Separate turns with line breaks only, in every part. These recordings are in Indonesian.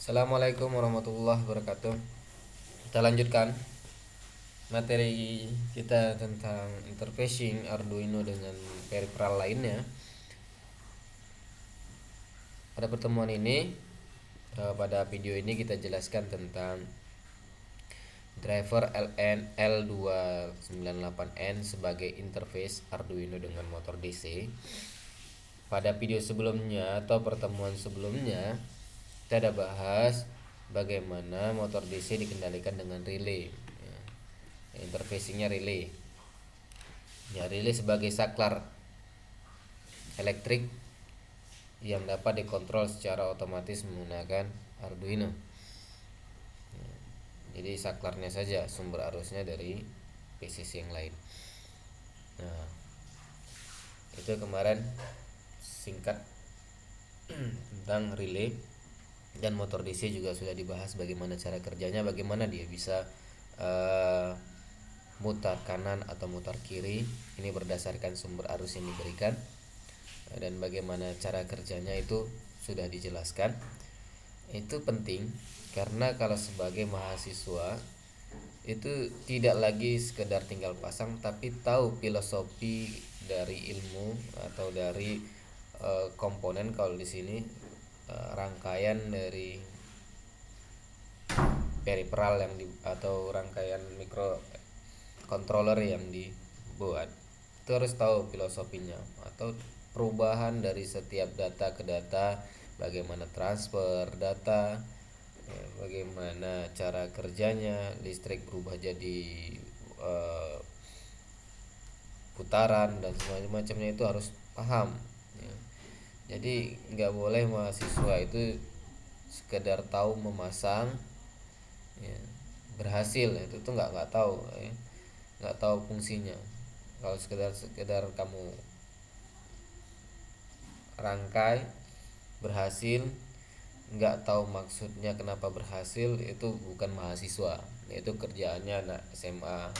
Assalamualaikum warahmatullahi wabarakatuh. Kita lanjutkan materi kita tentang interfacing Arduino dengan peripheral lainnya. Pada pertemuan ini, pada video ini kita jelaskan tentang driver LN L298N sebagai interface Arduino dengan motor DC. Pada video sebelumnya atau pertemuan sebelumnya, kita ada bahas bagaimana motor DC dikendalikan dengan relay. Interfacingnya relay. Relay sebagai saklar elektrik yang dapat dikontrol secara otomatis menggunakan Arduino. Jadi saklarnya saja, sumber arusnya dari PCC yang lain. Nah, itu kemarin singkat tentang relay. Dan motor DC juga sudah dibahas bagaimana cara kerjanya, bagaimana dia bisa mutar kanan atau mutar kiri. Ini berdasarkan sumber arus yang diberikan, dan bagaimana cara kerjanya itu sudah dijelaskan. Itu penting karena kalau sebagai mahasiswa itu tidak lagi sekedar tinggal pasang, tapi tahu filosofi dari ilmu atau dari komponen. Kalau di sini rangkaian dari peripheral yang atau rangkaian microcontroller yang dibuat, itu harus tahu filosofinya atau perubahan dari setiap data ke data, bagaimana transfer data, bagaimana cara kerjanya, listrik berubah jadi putaran dan semacamnya, itu harus paham. Jadi nggak boleh mahasiswa itu sekedar tahu memasang, berhasil itu tuh nggak tahu, nggak tahu fungsinya. Kalau sekedar kamu rangkai berhasil, nggak tahu maksudnya kenapa berhasil, itu bukan mahasiswa. Itu kerjaannya anak SMA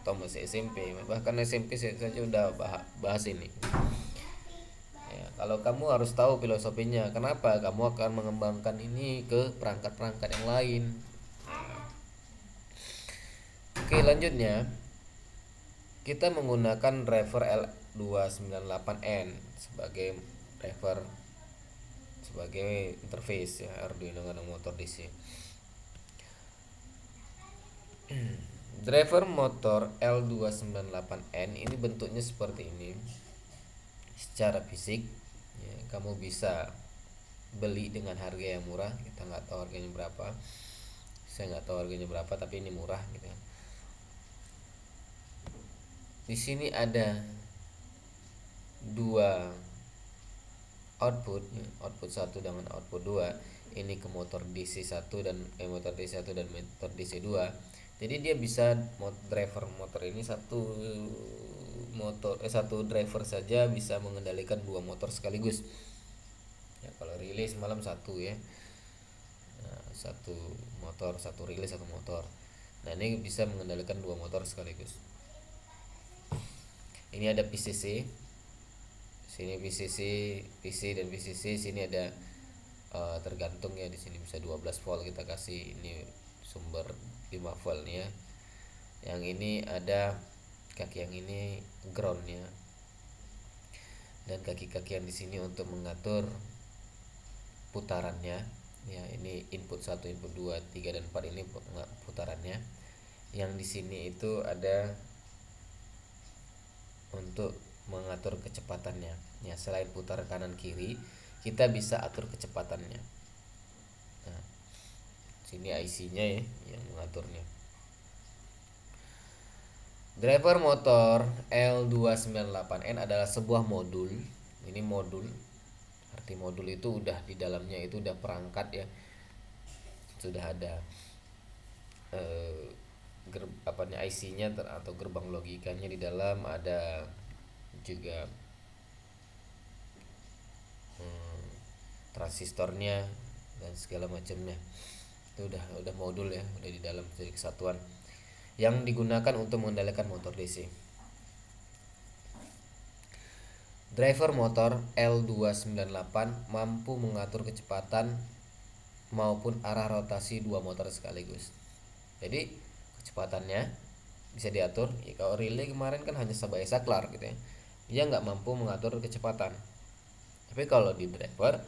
atau masih SMP, bahkan SMP saja udah bahas ini. Kalau kamu harus tahu filosofinya, kenapa kamu akan mengembangkan ini ke perangkat-perangkat yang lain. Oke, lanjutnya kita menggunakan driver L298N sebagai driver, sebagai interface Arduino dengan motor DC. Driver motor L298N ini bentuknya seperti ini. Secara fisik kamu bisa beli dengan harga yang murah. Kita nggak tahu harganya berapa, saya nggak tahu harganya berapa, tapi ini murah gitu. Di sini ada dua output 1 dengan output 2. Ini ke motor DC1 dan motor DC1 dan motor DC2. Jadi dia bisa driver motor ini satu driver saja bisa mengendalikan dua motor sekaligus. Kalau relay semalam satu satu motor, satu relay, satu motor. Nah, ini bisa mengendalikan dua motor sekaligus. Ini ada PCC, sini PCC, PC dan PCC. Sini ada tergantung ya, di sini bisa 12 volt kita kasih, ini sumber 5 volt ya. Yang ini ada kaki yang ini groundnya, dan kaki-kaki yang di sini untuk mengatur putarannya ya. Ini input 1, input 2, 3 dan 4, ini putarannya. Yang di sini itu ada untuk mengatur kecepatannya ya. Selain putar kanan kiri, kita bisa atur kecepatannya. Nah, sini IC-nya ya yang mengaturnya. Driver motor L298N adalah sebuah modul. Ini modul, arti modul itu udah di dalamnya itu udah perangkat ya, sudah ada IC-nya atau gerbang logikanya di dalam, ada juga transistornya dan segala macamnya. Itu udah modul ya, udah di dalam, jadi kesatuan yang digunakan untuk mengendalikan motor DC. Driver motor L298 mampu mengatur kecepatan maupun arah rotasi dua motor sekaligus. Jadi kecepatannya bisa diatur. Ya, kalau relay kemarin kan hanya sebagai saklar gitu ya, dia nggak mampu mengatur kecepatan. Tapi kalau di driver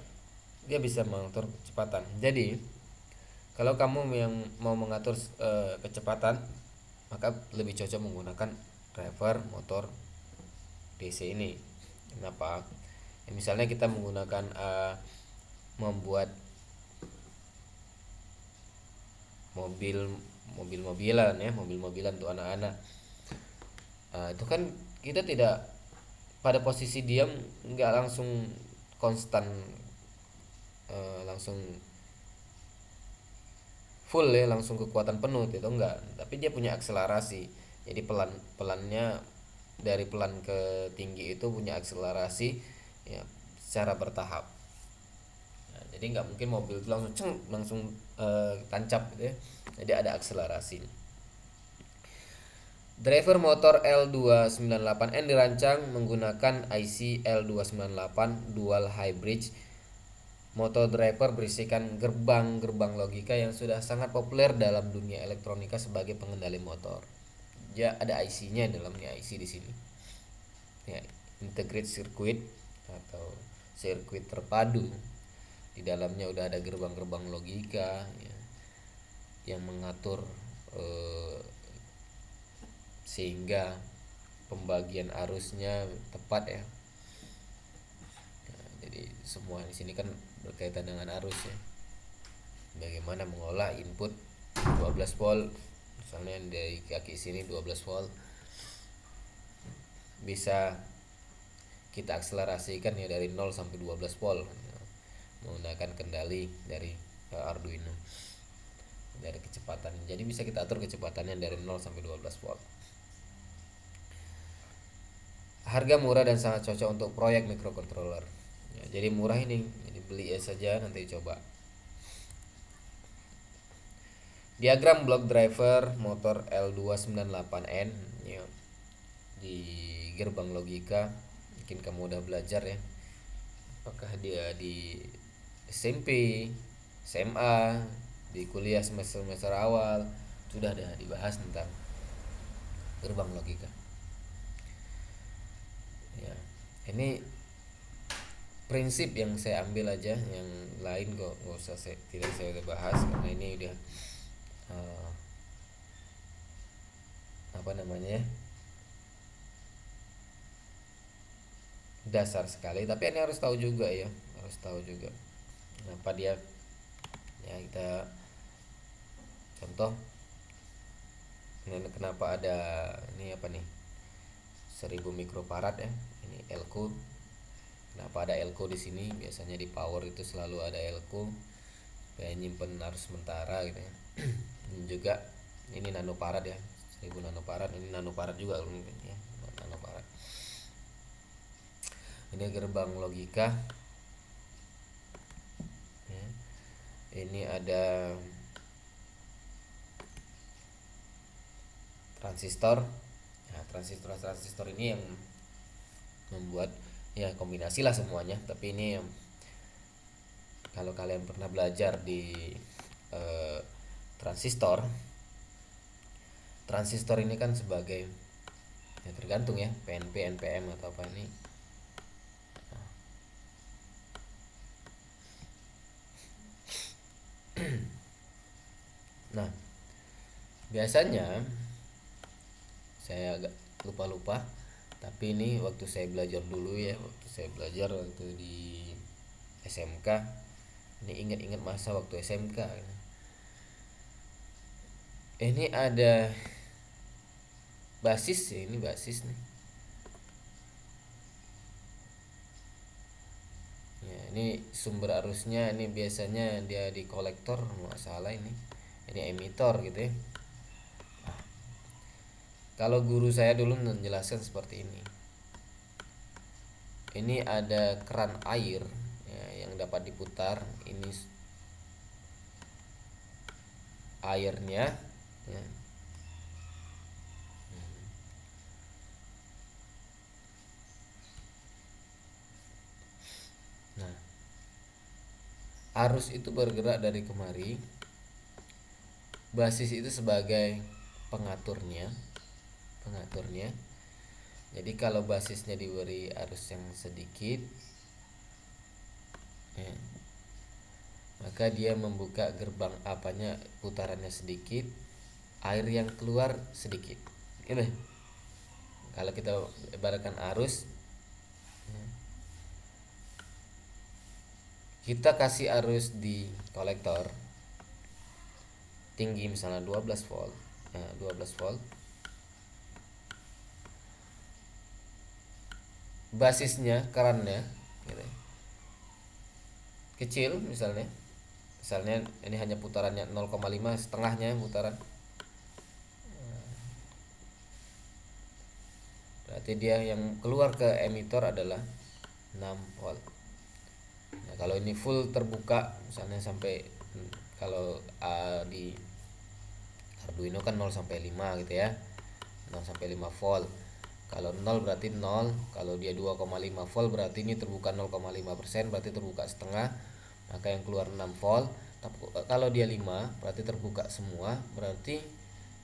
dia bisa mengatur kecepatan. Jadi kalau kamu yang mau mengatur kecepatan, maka lebih cocok menggunakan driver motor DC ini. Kenapa? Ya, misalnya kita menggunakan membuat mobil-mobilan ya, mobil-mobilan untuk anak-anak. Itu kan kita tidak pada posisi diam, nggak langsung konstan, langsung full ya, langsung kekuatan penuh itu enggak, tapi dia punya akselerasi. Jadi pelannya dari pelan ke tinggi itu punya akselerasi ya, secara bertahap. Nah, jadi nggak mungkin mobil itu langsung tancap gitu ya. Jadi ada akselerasi. Driver motor L298N dirancang menggunakan IC L298 Dual High Bridge. Motor driver berisikan gerbang-gerbang logika yang sudah sangat populer dalam dunia elektronika sebagai pengendali motor. Ya, ada IC-nya, dalamnya IC di sini. Ya, integrated circuit atau sirkuit terpadu. Di dalamnya udah ada gerbang-gerbang logika ya, yang mengatur sehingga pembagian arusnya tepat ya. Nah, jadi semua di sini kan berkaitan dengan arus ya. Bagaimana mengolah input 12 volt, misalnya dari kaki sini 12 volt, bisa kita akselerasikan ya dari 0 sampai 12 volt menggunakan kendali dari Arduino dari kecepatan. Jadi bisa kita atur kecepatannya dari 0 sampai 12 volt. Harga murah dan sangat cocok untuk proyek microcontroller. Ya, jadi murah ini, jadi beli saja nanti coba. Diagram block driver motor L298N ya, di gerbang logika. Mungkin kamu udah belajar ya. Apakah dia di SMP, SMA, di kuliah semester awal sudah ada dibahas tentang gerbang logika. Ya, ini prinsip yang saya ambil aja, yang lain kok nggak usah tidak saya bahas karena ini udah apa namanya dasar sekali. Tapi ini harus tahu juga ya, harus tahu juga kenapa dia ya. Kita contoh ini, kenapa ada ini apa nih 1000 mikrofarad ya, ini elko. Kenapa ada elko di sini? Biasanya di power itu selalu ada elko supaya nyimpen arus sementara gitu ya. Juga ini nanofarad ya, 1000 nanofarad, ini nanofarad juga ya, nanofarad. Ini gerbang logika ya. Ini ada transistor. Nah, transistor ini yang membuat ya kombinasi lah semuanya. Tapi ini kalau kalian pernah belajar di transistor ini kan sebagai ya tergantung ya, PNP, NPM atau apa ini. Nah, biasanya saya agak lupa, tapi ini waktu saya belajar dulu ya, waktu di SMK, ini ingat-ingat masa waktu SMK. Ini ada basis ya, ini basis nih ya, ini sumber arusnya. Ini biasanya dia di kolektor, nggak salah ini emitor gitu ya. Kalau guru saya dulu menjelaskan seperti ini. Ini ada keran air ya, yang dapat diputar. Ini airnya ya. Nah, arus itu bergerak dari kemari, basis itu sebagai pengaturnya. Jadi kalau basisnya diberi arus yang sedikit, ya, maka dia membuka gerbang apanya, putarannya sedikit, air yang keluar sedikit. Ini kalau kita ibaratkan arus, kita kasih arus di kolektor tinggi misalnya 12 volt. Nah, 12 volt. Basisnya, kerannya gitu, kecil misalnya ini hanya putarannya 0,5, setengahnya putaran, berarti dia yang keluar ke emitor adalah 6 volt. Nah, kalau ini full terbuka misalnya sampai, kalau di Arduino kan 0 sampai 5 gitu ya, 0 sampai 5 volt. Kalau 0 berarti 0, kalau dia 2,5 volt berarti ini terbuka 0,5%, berarti terbuka setengah, maka yang keluar 6 volt. Tapi kalau dia 5 berarti terbuka semua, berarti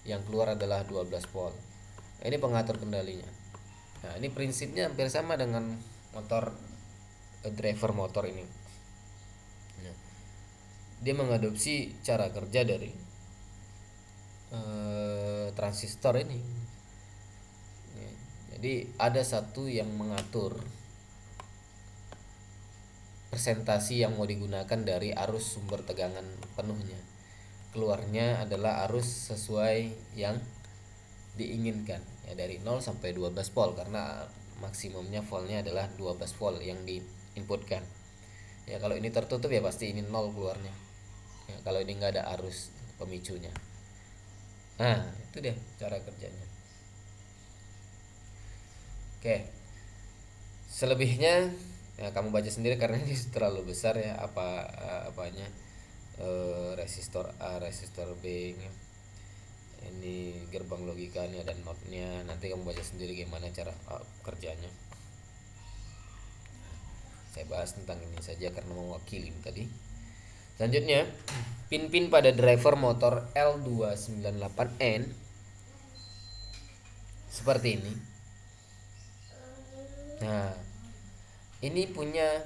yang keluar adalah 12 volt. Ini pengatur kendalinya. Nah, ini prinsipnya hampir sama dengan motor, driver motor ini. Nah, dia mengadopsi cara kerja dari transistor ini. Jadi ada satu yang mengatur persentasi yang mau digunakan dari arus sumber tegangan penuhnya. Keluarnya adalah arus sesuai yang diinginkan, ya, dari 0 sampai 12 volt, karena maksimumnya voltnya adalah 12 volt yang diinputkan. Ya, kalau ini tertutup ya pasti ini 0 keluarnya. Ya, kalau ini enggak ada arus pemicunya. Nah, itu deh cara kerjanya. Oke, selebihnya ya kamu baca sendiri karena ini terlalu besar ya, apanya, resistor A, resistor B, ini gerbang logikanya dan notnya. Nanti kamu baca sendiri gimana cara kerjanya. Saya bahas tentang ini saja karena mewakili tadi. Selanjutnya, pin-pin pada driver motor L298N seperti ini. Nah, ini punya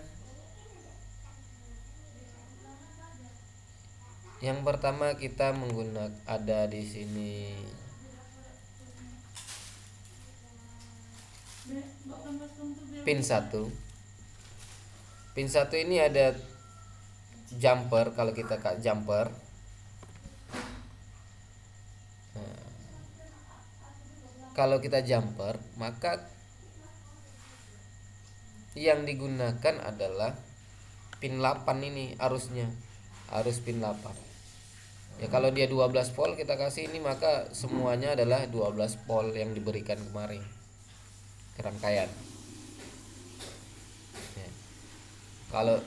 yang pertama kita menggunakan, ada di sini pin 1. Pin 1 ini ada jumper. Kalau kita jumper, nah, kalau kita jumper maka yang digunakan adalah pin 8 ini arusnya, arus pin 8. Ya, kalau dia 12 volt kita kasih ini, maka semuanya adalah 12 volt yang diberikan kemarin ke rangkaian. Ya. Kalau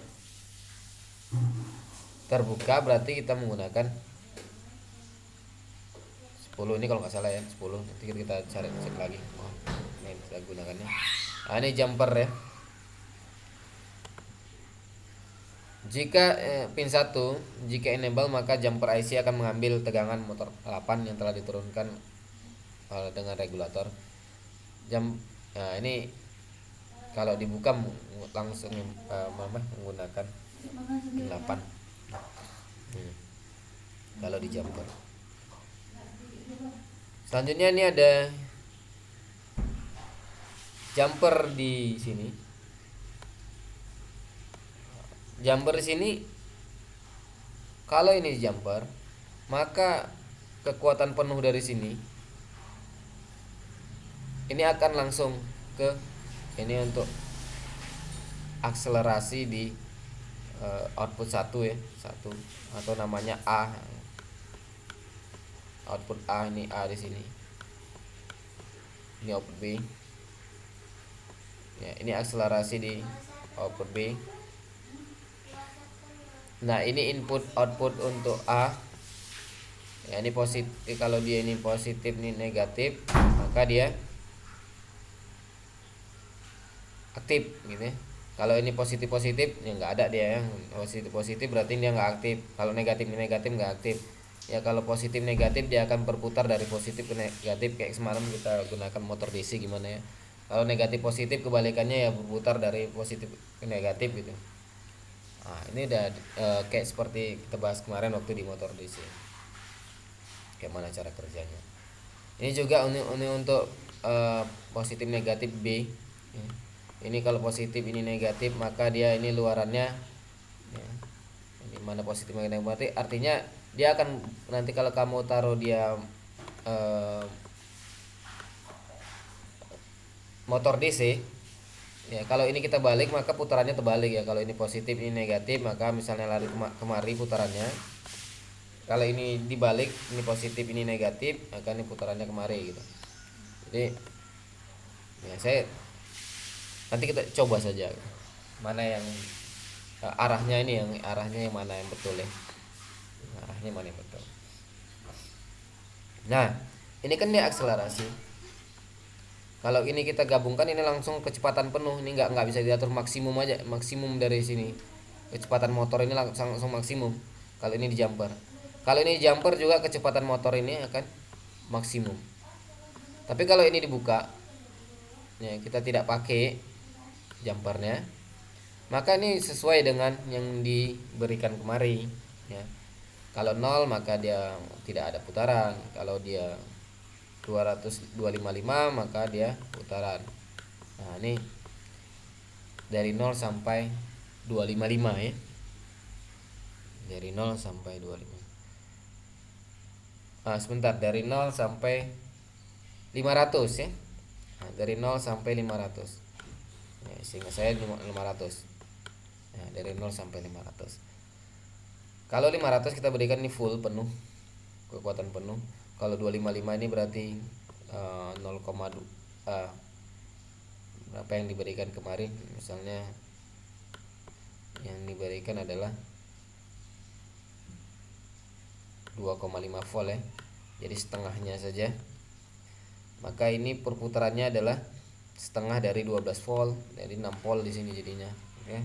terbuka berarti kita menggunakan 10 ini kalau nggak salah ya, 10. Nanti kita cek lagi. Oh, ini kita gunakannya. Nah, ini jumper ya. Jika pin 1 jika enable, maka jumper IC akan mengambil tegangan motor 8 yang telah diturunkan dengan regulator. Nah, ini kalau dibuka langsung menggunakan pin 8. Kalau di jumper. Selanjutnya ini ada jumper di sini. Jumper di sini, kalau ini jumper, maka kekuatan penuh dari sini ini akan langsung ke ini untuk akselerasi di output 1 ya, 1 atau namanya A. Output A, ini A di sini. Ini output B. Ya, ini akselerasi di output B. Nah, ini input output untuk A. Ya, ini positif. Kalau dia ini positif, ini negatif, maka dia aktif gitu ya. Kalau ini positif ya nggak ada dia ya. Positif berarti dia nggak aktif. Kalau negatif nggak aktif. Ya kalau positif negatif dia akan berputar dari positif ke negatif, kayak semalam kita gunakan motor DC gimana ya. Kalau negatif positif kebalikannya ya berputar dari positif ke negatif gitu. Nah, ini udah kayak seperti kita bahas kemarin waktu di motor DC. Kayak mana cara kerjanya. Ini juga ini untuk positif negatif B. Ya. Ini kalau positif ini negatif maka dia ini luarannya ya, ini mana positif mana negatif, artinya dia akan nanti kalau kamu taruh dia motor DC ya, kalau ini kita balik maka putarannya terbalik ya. Kalau ini positif ini negatif maka misalnya lari kemari putarannya, kalau ini dibalik ini positif ini negatif maka ini putarannya kemari gitu. Jadi ya saya nanti kita coba saja mana yang arahnya ini yang arahnya yang mana yang betul ya, arahnya mana yang betul. Nah ini kan dia akselerasi, kalau ini kita gabungkan ini langsung kecepatan penuh, ini nggak bisa diatur maksimum aja, maksimum dari sini kecepatan motor ini langsung maksimum. Kalau ini di jumper, kalau ini di jumper juga kecepatan motor ini akan maksimum. Tapi kalau ini dibuka ya, kita tidak pakai jumpernya, maka ini sesuai dengan yang diberikan kemari ya. Kalau 0 maka dia tidak ada putaran, kalau dia 255 maka dia putaran. Nah ini dari 0 sampai 255 ya, dari 0 sampai 25. Sebentar, dari 0 sampai 500 ya. Dari 0 sampai 500 ya, sehingga saya 500 ya, dari 0 sampai 500. Kalau 500 kita berikan ini full penuh, kekuatan penuh. Kalau 255 ini berarti 0,2 berapa yang diberikan kemarin, misalnya yang diberikan adalah 2,5 volt ya, jadi setengahnya saja, maka ini perputarannya adalah setengah dari 12 volt, jadi 6 volt di sini jadinya. Oke.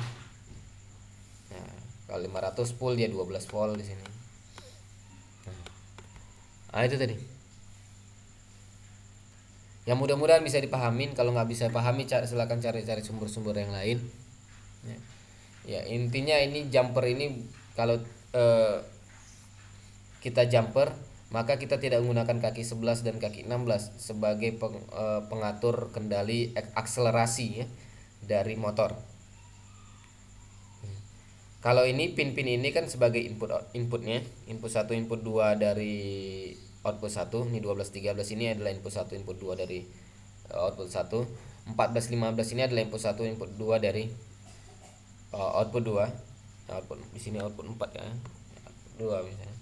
Nah, kalau 500 full dia 12 volt di sini. Nah, itu tadi. Yang mudah-mudahan bisa dipahamin. Kalau nggak bisa pahami, silakan cari sumber-sumber yang lain. Ya, intinya ini jumper ini kalau kita jumper maka kita tidak menggunakan kaki 11 dan kaki 16 sebagai pengatur kendali akselerasi ya, dari motor. Kalau ini pin-pin ini kan sebagai inputnya, input 1 input 2 dari output 1, ini 12 13 ini adalah input 1 input 2 dari output 1, 14 15 ini adalah input 1 input 2 dari output 2. Output di sini output 4 ya. 2 misalnya.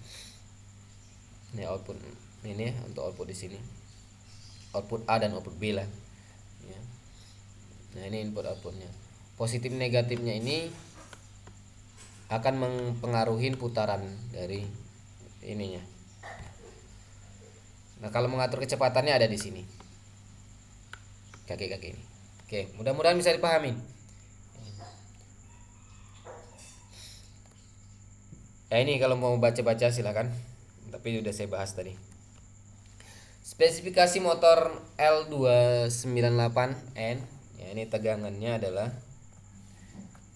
Ini output ini untuk output di sini. Output A dan output B lah. Ya. Nah, ini input outputnya. Positif negatifnya ini akan mempengaruhi putaran dari ininya. Nah, kalau mengatur kecepatannya ada di sini. Kaki-kaki ini. Oke, mudah-mudahan bisa dipahami. Ya ini kalau mau baca-baca silakan. Tapi udah saya bahas tadi. Spesifikasi motor L298N. Ya, ini tegangannya adalah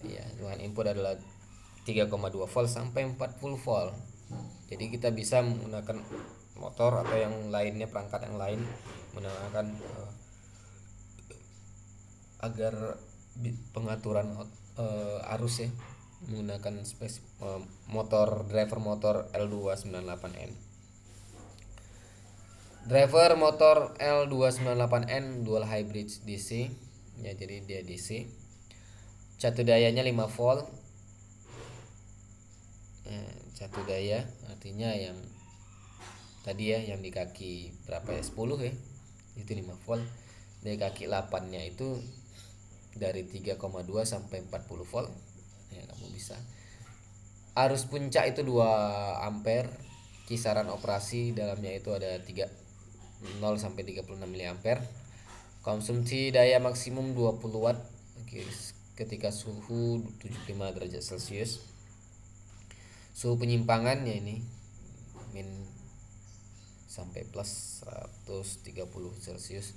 ya, dengan input adalah 3,2 volt sampai 40 volt. Jadi kita bisa menggunakan motor atau yang lainnya, perangkat yang lain menggunakan agar pengaturan arus ya, menggunakan motor driver motor L298N. Driver motor L298N dual hybrid DC ya, jadi dia DC. Catu dayanya 5 volt. Catu daya artinya yang tadi ya, yang di kaki berapa ya, 10 ya, itu 5 volt. Dari kaki 8 nya itu dari 3,2 sampai 40 volt ya, kamu bisa. Arus puncak itu 2 ampere. Kisaran operasi dalamnya itu ada 0 sampai 36 mA. Konsumsi daya maksimum 20 watt. ketika suhu 75 derajat Celcius. Suhu penyimpangannya ini min sampai plus 130 Celcius.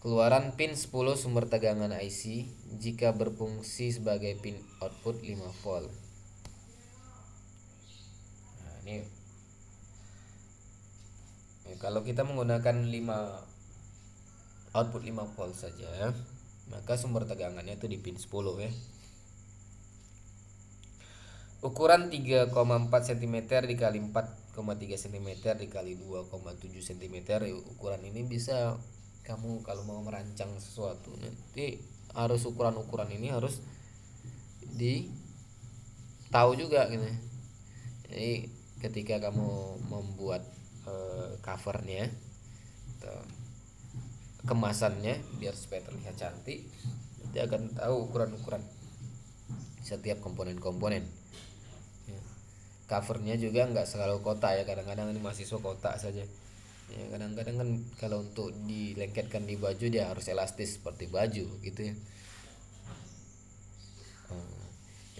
Keluaran pin 10 sumber tegangan IC jika berfungsi sebagai pin output 5 volt. Nah, ini kalau kita menggunakan 5 output 5 volt saja, maka sumber tegangannya itu di pin 10 ya. Ukuran 3,4 cm dikali 4,3 cm dikali 2,7 cm. Ukuran ini bisa kamu kalau mau merancang sesuatu nanti harus ukuran-ukuran ini harus tahu juga gitu. Jadi ketika kamu membuat covernya atau kemasannya biar supaya terlihat cantik, nanti akan tahu ukuran-ukuran setiap komponen-komponen. Covernya juga nggak selalu kotak ya, kadang-kadang ini mahasiswa kotak saja ya, kadang-kadang kan kalau untuk dilengketkan di baju dia harus elastis seperti baju gitu ya.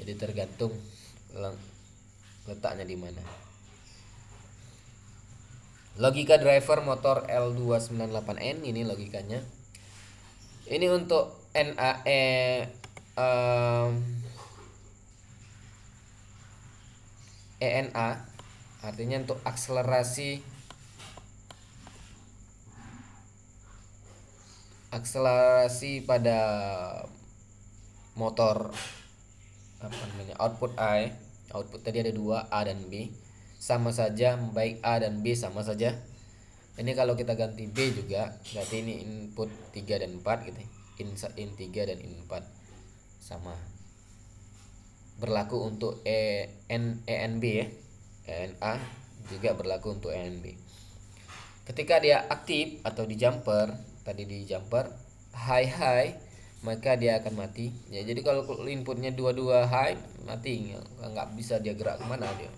Jadi tergantung letaknya di mana. Logika driver motor L298N ini logikanya. Ini untuk ENA artinya untuk akselerasi pada motor output A. Output tadi ada 2, A dan B. Sama saja, baik A dan B sama saja. Ini kalau kita ganti B juga, berarti ini input 3 dan 4 gitu. In 3 dan in 4 sama. Berlaku untuk ENB ya. ENA juga berlaku untuk ENB. Ketika dia aktif atau di jumper, tadi di jumper high, maka dia akan mati. Ya, jadi kalau inputnya 22 high, mati, nggak bisa dia gerak kemana dia.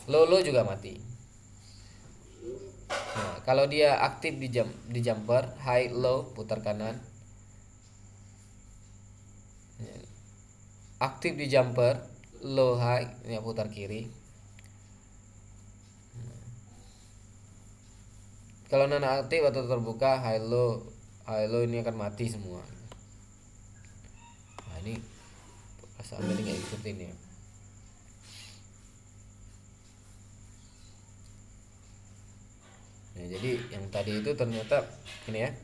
Low juga mati. Nah, kalau dia aktif di jumper high low putar kanan. Aktif di jumper low high ya putar kiri. Kalau non aktif atau terbuka high low ini akan mati semua. Nah, ini asal ini nggak ikutin ya. Nah, jadi yang tadi itu ternyata ini ya.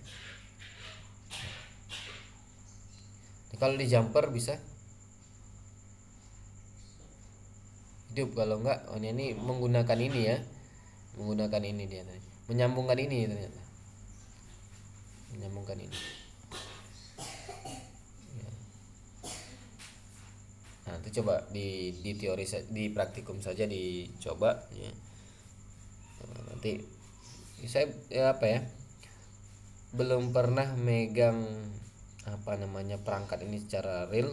Kalau di jumper bisa hidup, kalau enggak ini menggunakan ini ya, menggunakan ini dia tadi, menyambungkan ini ternyata, menyambungkan ini ya. Nah itu coba di teori di praktikum saja dicoba ya. Nah, nanti saya ya apa ya, belum pernah megang perangkat ini secara real,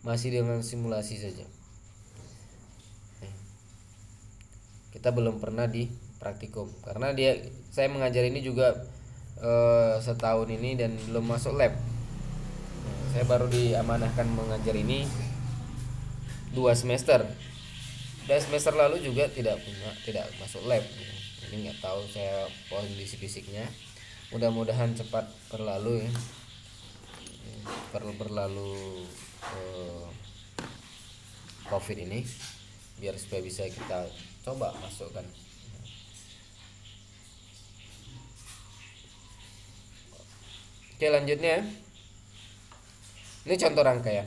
masih dengan simulasi saja. Kita belum pernah di praktikum karena saya mengajar ini juga setahun ini dan belum masuk lab. Saya baru diamanahkan mengajar ini 2 semester. Dan semester lalu juga tidak masuk lab. Ini nggak tahu saya kondisi fisiknya. Mudah-mudahan cepat berlalu ya. Berlalu COVID ini biar supaya bisa kita coba masukkan. Oke, lanjutnya ini contoh rangkaian.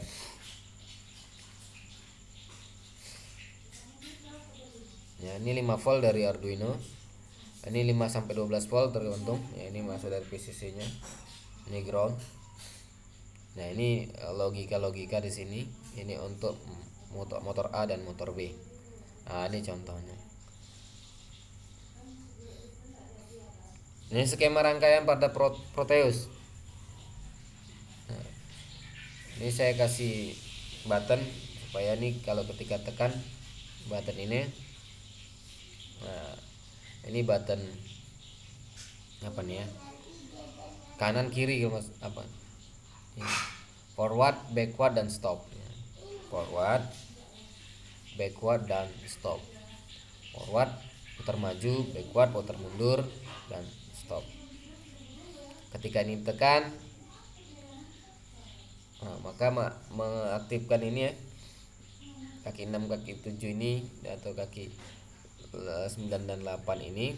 Ya, ini 5 volt dari Arduino. Ini 5 sampai 12 volt tergantung. Ya, ini masuk dari PCC-nya. Ini ground. Nah, ini logika di sini. Ini untuk motor A dan motor B. Nah, ini contohnya. Ini skema rangkaian pada Proteus. Nah, ini saya kasih button supaya ini kalau ketika tekan button ini, nah ini button apa nih ya, kanan kiri mas apa ini. forward, backward, dan stop. Forward, backward, dan stop. Forward putar maju, backward putar mundur, dan stop. Ketika ini tekan, maka mengaktifkan ini ya, kaki 6 kaki 7 ini atau kaki 9 dan 8 ini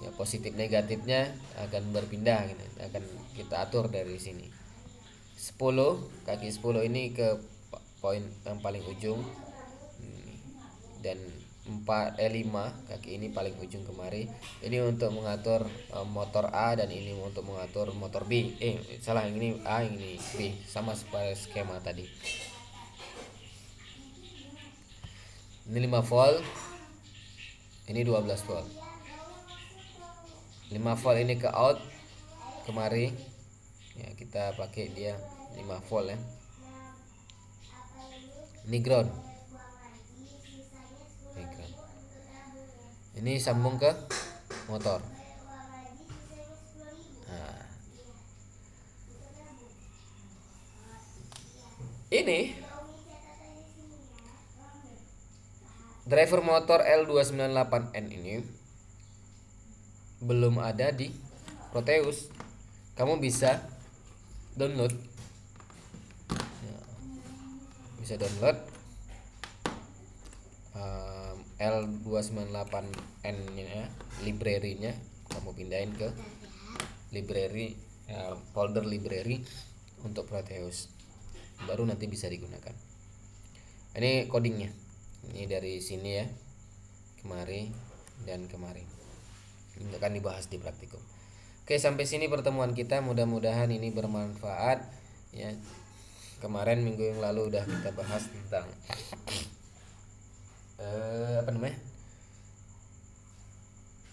ya, positif negatifnya akan berpindah gitu. Akan kita atur dari sini. 10 kaki 10 ini ke poin yang paling ujung, dan 5 kaki ini paling ujung kemari. Ini untuk mengatur motor A, dan ini untuk mengatur motor B. Salah, yang ini A, yang ini B, sama seperti skema tadi. Ini 5 volt, ini 12 volt. 5 volt ini ke out kemari ya, kita pakai dia 5 volt ya. Ini ground. Ini sambung ke motor. Nah, ini driver motor L298N ini belum ada di Proteus. Kamu bisa download, bisa download L298N nya, library-nya. Kamu pindahin ke library, folder library untuk Proteus, baru nanti bisa digunakan. Ini codingnya, ini dari sini ya, kemari dan kemari. Ini akan dibahas di praktikum. Oke, sampai sini pertemuan kita. Mudah-mudahan ini bermanfaat ya. Kemarin minggu yang lalu udah kita bahas tentang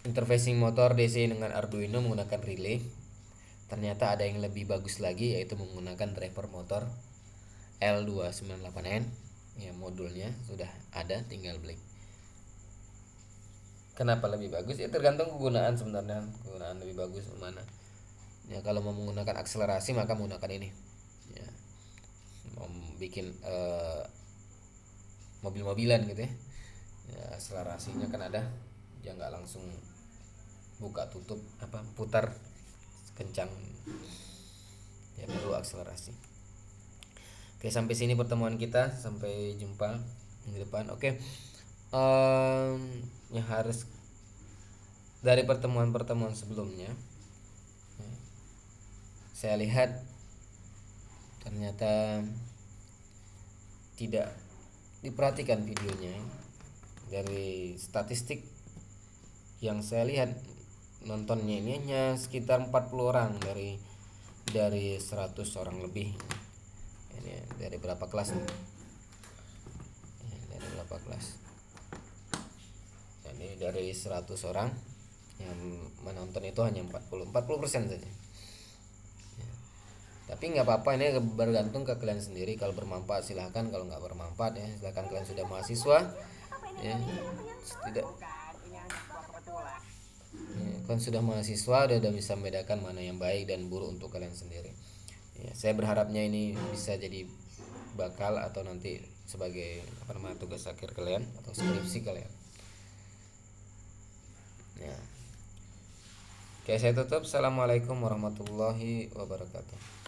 interfacing motor DC dengan Arduino menggunakan relay. Ternyata ada yang lebih bagus lagi, yaitu menggunakan driver motor L298N ya. Modulnya sudah ada, tinggal beli. Kenapa lebih bagus? Ya tergantung kegunaan sebenarnya. Kegunaan lebih bagus mana ya. Kalau mau menggunakan akselerasi maka menggunakan ini ya. Mau bikin mobil-mobilan gitu ya, akselerasinya kan ada, dia nggak langsung buka tutup putar kencang ya, perlu akselerasi. Oke, sampai sini pertemuan kita. Sampai jumpa minggu depan. Oke, yang harus dari pertemuan-pertemuan sebelumnya saya lihat ternyata tidak diperhatikan videonya. Dari statistik yang saya lihat, nontonnya ini hanya sekitar 40 orang dari 100 orang lebih. Ini dari berapa kelas nih? Dari berapa kelas? Ini dari 100 orang yang menonton itu hanya 40% saja. Tapi nggak apa-apa, ini bergantung ke kalian sendiri. Kalau bermanfaat silahkan, kalau nggak bermanfaat ya silahkan. Kalian sudah mahasiswa ya, tidak ya, kalian sudah mahasiswa udah bisa membedakan mana yang baik dan buruk untuk kalian sendiri ya. Saya berharapnya ini bisa jadi bakal atau nanti sebagai tugas akhir kalian atau skripsi kalian ya. Oke, saya tutup. Assalamualaikum warahmatullahi wabarakatuh.